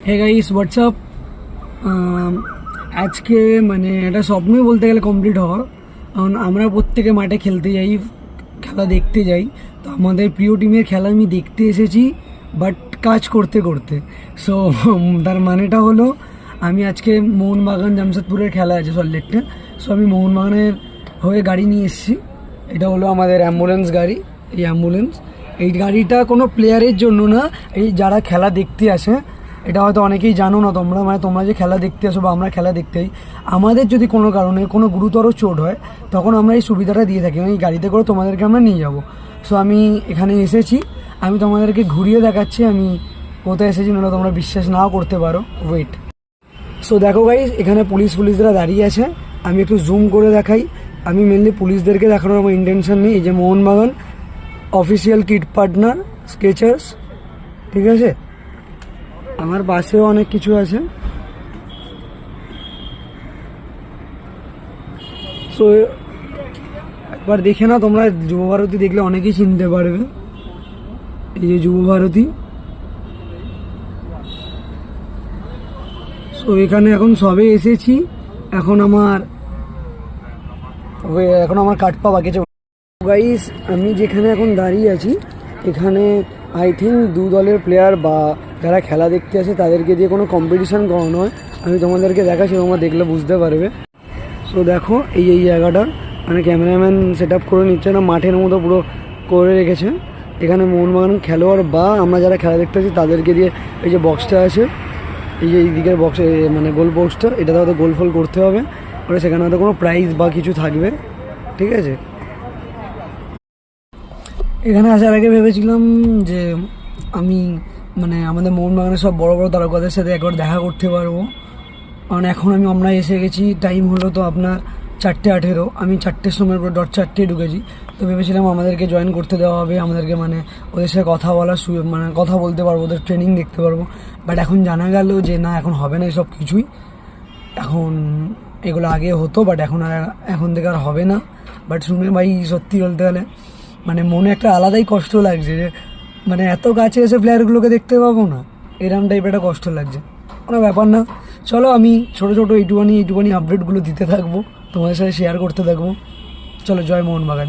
Hey guys WhatsApp. আজকে মানে এটা স্বপ্নই বলতে গেলে কমপ্লিট হওয়া, কারণ আমরা প্রত্যেকে মাঠে খেলতে যাই, খেলা দেখতে যাই। তো আমাদের প্রিয় টিমের খেলা আমি দেখতে এসেছি, বাট কাজ করতে করতে। সো তার মানেটা হলো আমি আজকে মোহনবাগান জামশেদপুরের খেলা আছে সল্টলেকটা। সো আমি মোহনবাগানের হয়ে গাড়ি নিয়ে এসেছি। এটা হলো আমাদের অ্যাম্বুলেন্স গাড়ি। এই গাড়িটা কোনো প্লেয়ারের জন্য না, এই যারা খেলা দেখতে আসে। এটা হয়তো অনেকেই জানো না তোমরা, মানে তোমরা যে খেলা দেখতে আসো বা আমরা খেলা দেখতে যাই, আমাদের যদি কোনো কারণে কোনো গুরুতর চোট হয় তখন আমরা এই সুবিধাটা দিয়ে থাকি, এই গাড়িতে করে তোমাদেরকে আমরা নিয়ে যাব। সো আমি এখানে এসেছি, আমি তোমাদেরকে ঘুরিয়ে দেখাচ্ছি আমি কোথায় এসেছি, নাহলে তোমরা বিশ্বাস নাও করতে পারো। ওয়েট। সো দেখো গাইস, এখানে পুলিশরা দাঁড়িয়ে আছে। আমি একটু জুম করে দেখাই। আমি মেনলি পুলিশদেরকে দেখানোর আমার ইন্টেনশন নেই। এই যে মোহনবাগান অফিসিয়াল কিট পার্টনার স্কেচার্স, ঠিক আছে। আমার বাসেও অনেক কিছু আছে। সো একবার দেখে না তোমরা, যুবভারতী দেখলে অনেকেই চিনতে পারবে। এই যে যুবভারতী। সো এখানে এখন সবে এসেছি, এখন আমার কাট পা বাকি আছে। গাইস, আমি যেখানে এখন দাঁড়িয়ে আছি এখানে আই থিঙ্ক দু দলের প্লেয়ার বা যারা খেলা দেখতে আসে তাদেরকে দিয়ে কোনো কম্পিটিশান করানো হয়। আমি তোমাদেরকে দেখাচ্ছি, তোমরা দেখলে বুঝতে পারবে। সো দেখো এই জায়গাটা মানে ক্যামেরাম্যান সেট আপ করে নিচ্ছে না, মাঠের মতো পুরো করে রেখেছে। এখানে মোহনবাগান খেলোয়াড় বা আমরা যারা খেলা দেখতে আসি তাদেরকে দিয়ে এই যে বক্সটা আছে, এই যে এই দিকের বক্স মানে গোল বক্সটা, এটাতে হয়তো গোল ফোল করতে হবে, ওটা সেখানে হয়তো কোনো প্রাইজ বা কিছু থাকবে, ঠিক আছে। এখানে আসার আগে ভেবেছিলাম যে আমি মানে আমাদের মোহনবাগানের সব বড় বড় তারকাদের সাথে একবার দেখা করতে পারবো, কারণ এখন আমরা এসে গেছি, টাইম হলো তো আপনার 4:18। আমি 4টের সময় ডট 4টেয় ঢুকেছি। তো ভেবেছিলাম আমাদেরকে জয়েন করতে দেওয়া হবে, আমাদেরকে মানে ওদের সাথে কথা বলার মানে কথা বলতে পারবো, ওদের ট্রেনিং দেখতে পারবো। বাট এখন জানা গেল যে না, এখন হবে না এসব কিছুই। এখন এগুলো আগে হতো, বাট এখন থেকে আর হবে না। বাট শুনে ভাই সত্যি বলতে গেলে মানে মনে একটা আলাদাই কষ্ট লাগছে, যে মানে এত কাছে এসে প্লেয়ারগুলোকে দেখতে পাবো না, এরম টাইপের একটা কষ্ট লাগছে। কোনো ব্যাপার না, চলো আমি ছোটো এইটুকুনি আপডেটগুলো দিতে থাকবো, তোমাদের সাথে শেয়ার করতে থাকবো। চলো, জয় মোহনবাগান।